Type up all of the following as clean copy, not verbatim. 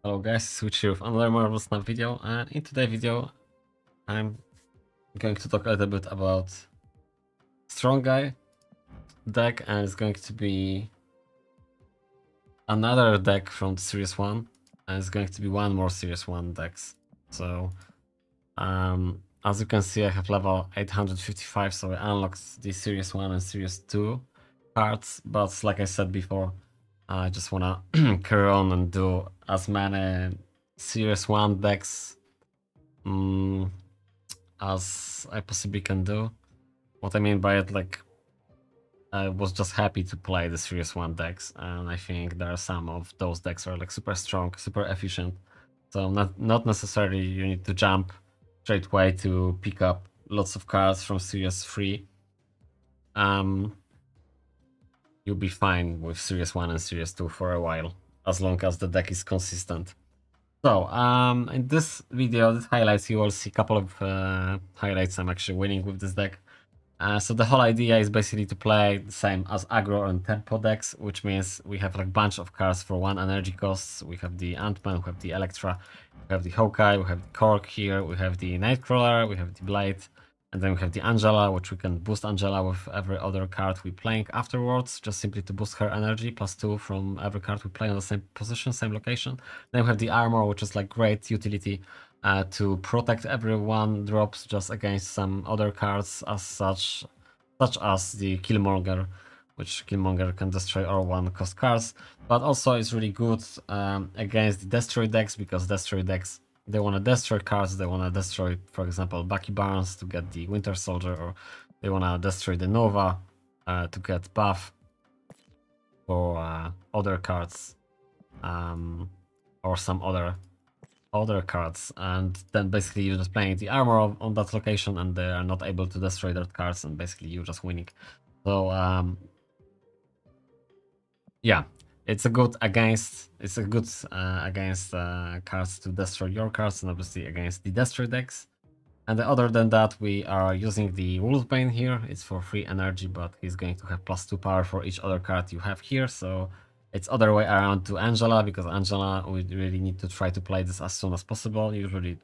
Hello guys, Switch here with another Marvel Snap video, and in today's video I'm going to talk a little bit about Strong Guy deck, and it's going to be another deck from the Series 1, and it's going to be one more Series 1 decks. So as you can see, I have level 855, so I unlocked the Series 1 and Series 2 cards, but like I said before, I just wanna carry on and do as many Series 1 decks as I possibly can do. What I mean by it, like, I was just happy to play the Series 1 decks, and I think there are some of those decks are like super strong, super efficient. So not necessarily you need to jump straight away to pick up lots of cards from Series 3. You'll be fine with Series 1 and Series 2 for a while, as long as the deck is consistent. So, in this video, this highlights, you will see a couple of highlights I'm actually winning with this deck. So the whole idea is basically to play the same as aggro and tempo decks, which means we have like a bunch of cards for one energy costs. We have the Ant-Man, we have the Elektra, we have the Hawkeye, we have the Cork here, we have the Nightcrawler, we have the Blade, and then we have the Angela, which we can boost Angela with every other card we playing afterwards, just simply to boost her energy, +2 from every card we play on the same position, same location. Then we have the Armor, which is like great utility to protect everyone drops just against some other cards as such as the Killmonger, which Killmonger can destroy all one-cost cards, but also it's really good against the Destroy decks, because Destroy decks, they want to destroy cards, they want to destroy, for example, Bucky Barnes to get the Winter Soldier, or they want to destroy the Nova to get buff for other cards, or some other cards, and then basically you're just playing the armor on that location, and they are not able to destroy that cards, and basically you're just winning. So yeah, it's a good against cards to destroy your cards, and obviously against the destroy decks. And other than that, we are using the Wolfbane here. It's for free energy, but he's going to have +2 power for each other card you have here. So it's other way around to Angela, because Angela, we really need to try to play this as soon as possible. Usually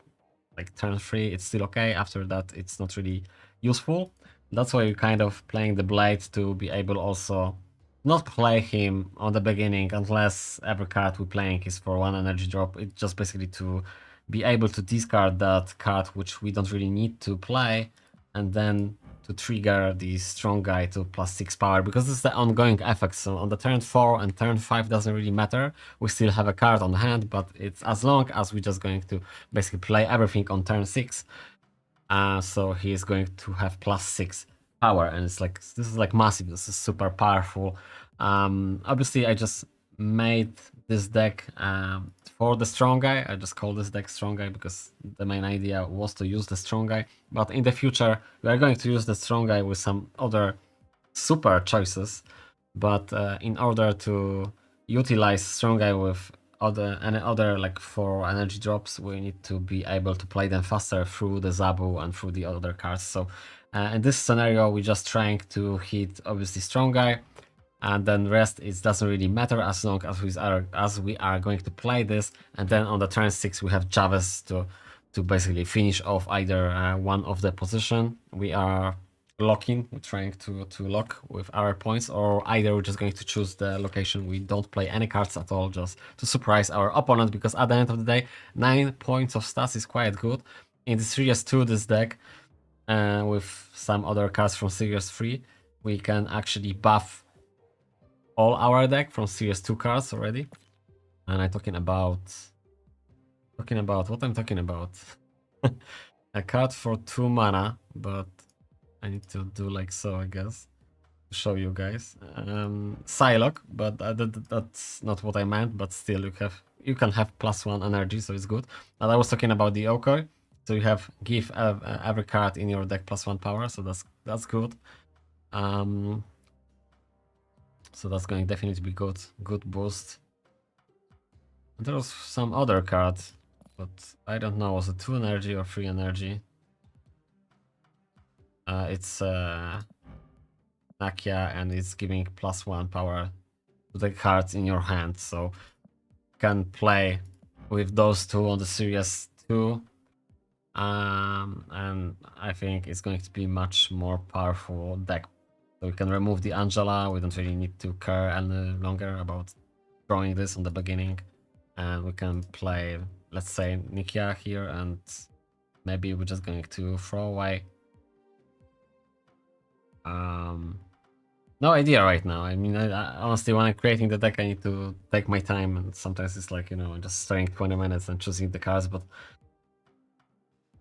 like turn 3, it's still okay. After that, it's not really useful. That's why you're kind of playing the Blade to be able also not play him on the beginning unless every card we're playing is for 1 energy drop. It's just basically to be able to discard that card which we don't really need to play, and then to trigger the strong guy to +6 power, because this is the ongoing effect. So on the turn 4 and turn 5 doesn't really matter. We still have a card on hand, but it's as long as we're just going to basically play everything on turn 6. So he is going to have +6 power, and it's like, this is like massive. This is super powerful. Obviously I just made this deck for the strong guy. I just call this deck strong guy because the main idea was to use the strong guy, but in the future we are going to use the strong guy with some other super choices. But in order to utilize strong guy with any other like 4 energy drops, we need to be able to play them faster through the Zabu and through the other cards. So in this scenario, we're just trying to hit obviously strong guy, and then rest, it doesn't really matter as long as we are going to play this. And then on the turn 6 we have Javis to basically finish off either one of the position we are locking. We're trying to lock with our points, or either we're just going to choose the location we don't play any cards at all, just to surprise our opponent, because at the end of the day 9 points of stats is quite good. In the Series 2, this deck with some other cards from Series 3, we can actually buff all our deck from Series 2 cards already. And I'm talking about what I'm talking about. A card for 2 mana, but I need to do like so, I guess, to show you guys. Psylocke, but that's not what I meant, but still you can have +1 energy, so it's good. And I was talking about the Okoi. So you have give every card in your deck +1 power, so that's good. So that's going definitely to be good boost. And there was some other card, but I don't know, was it 2 energy or 3 energy? It's Nakia, and it's giving +1 power to the cards in your hand, so you can play with those two on the Series 2. And I think it's going to be much more powerful deck. So we can remove the Angela, we don't really need to care any longer about drawing this on the beginning. And we can play, let's say, Nikia here, and maybe we're just going to throw away. No idea right now. I mean, I honestly, when I'm creating the deck, I need to take my time, and sometimes it's like, you know, just staring 20 minutes and choosing the cards, but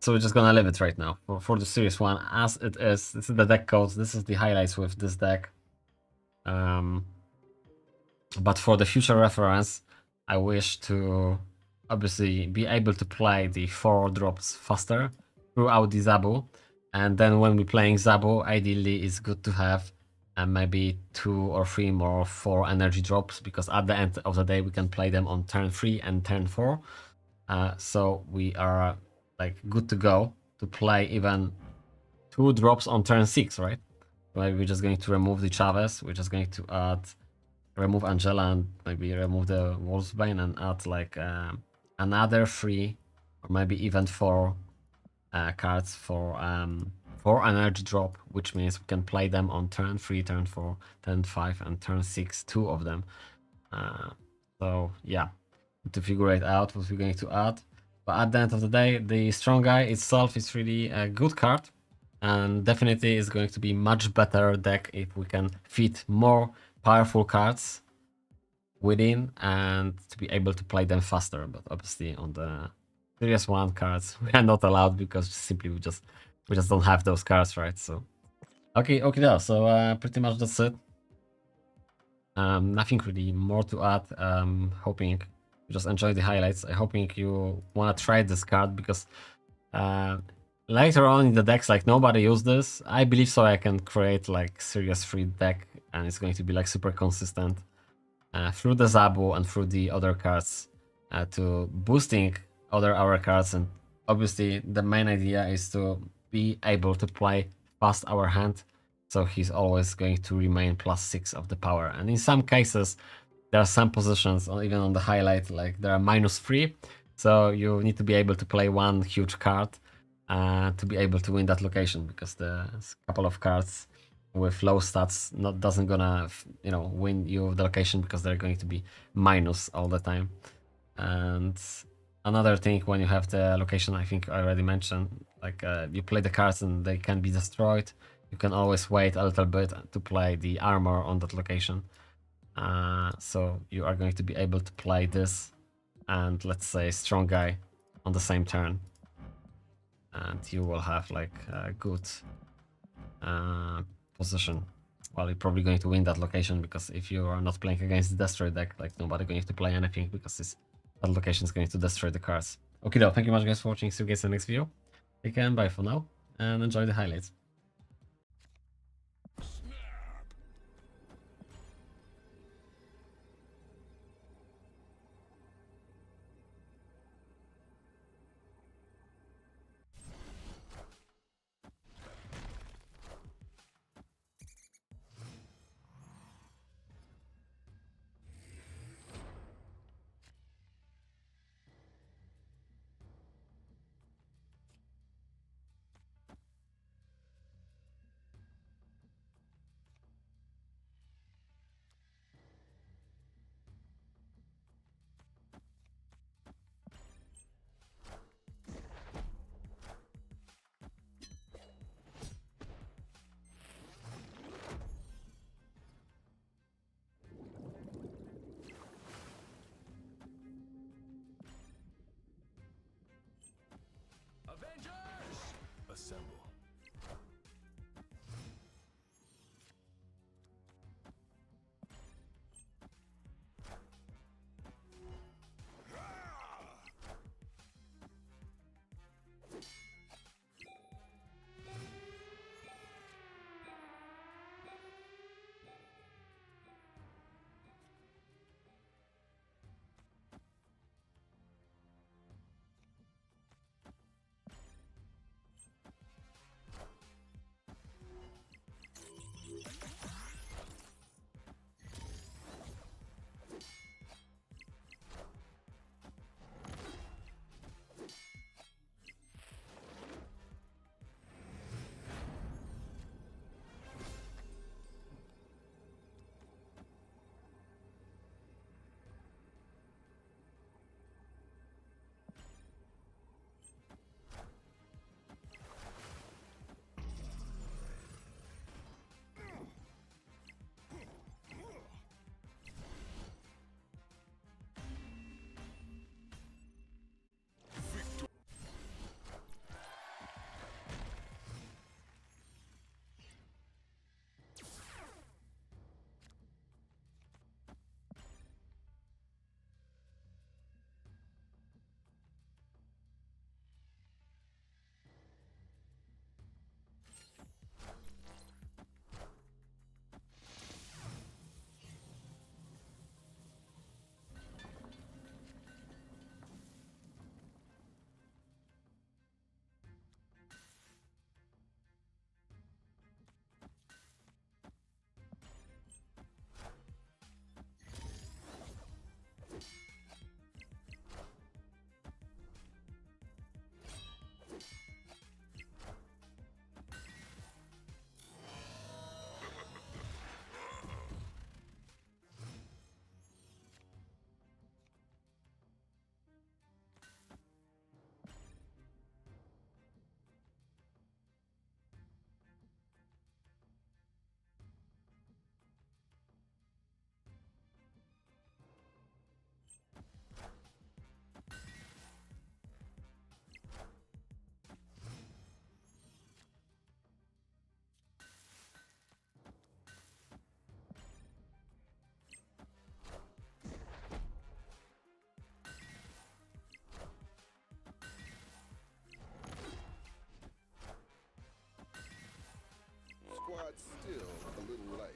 so we're just gonna leave it right now for the Series 1 as it is. This is the deck code, this is the highlights with this deck. But for the future reference, I wish to obviously be able to play the 4 drops faster throughout the Zabu. And then when we're playing Zabu, ideally it's good to have maybe 2 or 3 more 4 energy drops, because at the end of the day we can play them on turn 3 and turn 4. So we are like good to go to play even 2 drops on turn 6, right? Maybe we're just going to remove the Chavez, we're just going to add, remove Angela and maybe remove the Wolfsbane and add like another 3 or maybe even 4 cards for energy drop, which means we can play them on turn 3, turn 4, turn 5 and turn 6, 2 of them. So yeah, to figure it out what we're going to add. But at the end of the day, the strong guy itself is really a good card, and definitely is going to be much better deck if we can fit more powerful cards within and to be able to play them faster. But obviously on the Series 1 cards we are not allowed, because simply we just don't have those cards, right? So okay, so pretty much that's it. Nothing really more to add. Hoping you just enjoy the highlights. I hoping you want to try this card, because later on in the decks, like nobody used this. I believe so I can create like Series 3 deck, and it's going to be like super consistent through the Zabu and through the other cards to boosting other hour cards. And obviously the main idea is to be able to play fast our hand, so he's always going to remain +6 of the power. And in some cases there are some positions, or even on the highlight, like there are -3, so you need to be able to play one huge card to be able to win that location, because there's a couple of cards with low stats doesn't gonna win you the location, because they're going to be minus all the time. And another thing, when you have the location, I think I already mentioned, like you play the cards and they can be destroyed, you can always wait a little bit to play the armor on that location. So you are going to be able to play this and, let's say, strong guy on the same turn, and you will have like a good position. Well, you're probably going to win that location, because if you are not playing against the destroy deck, like nobody going to play anything, because that location is going to destroy the cards. Okay, though, thank you much guys for watching. See you guys in the next video. Take care and bye for now, and enjoy the highlights. but still a little late.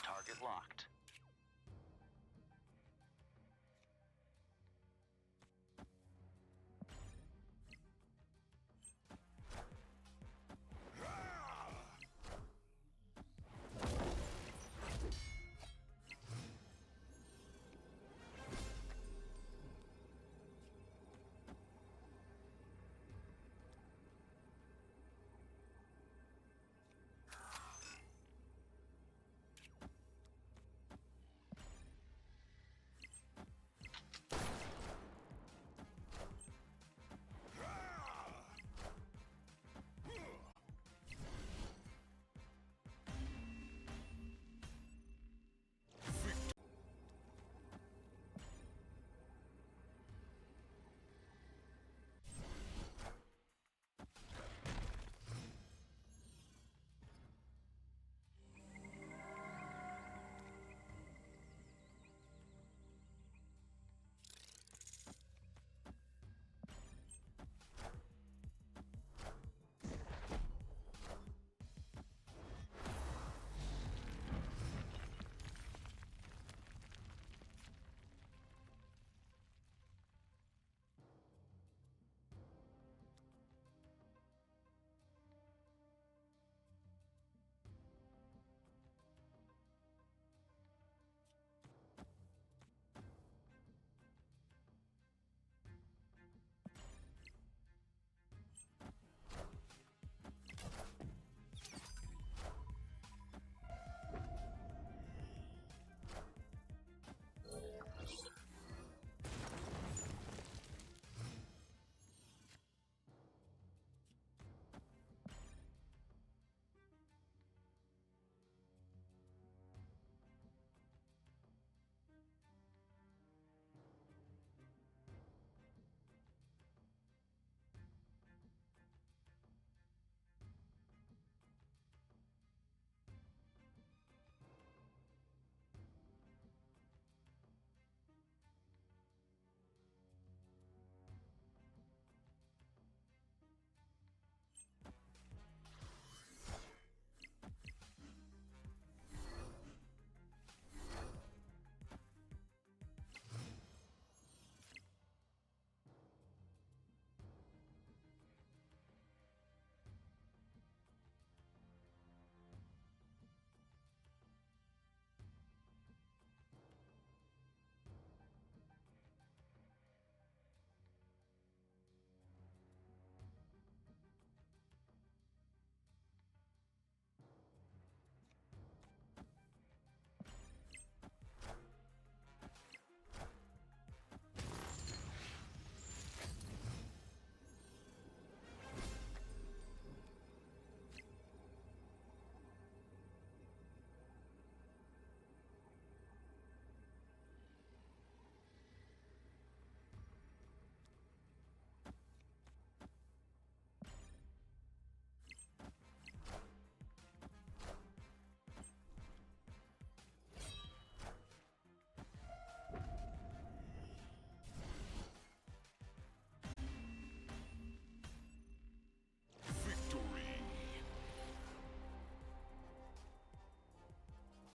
Target locked.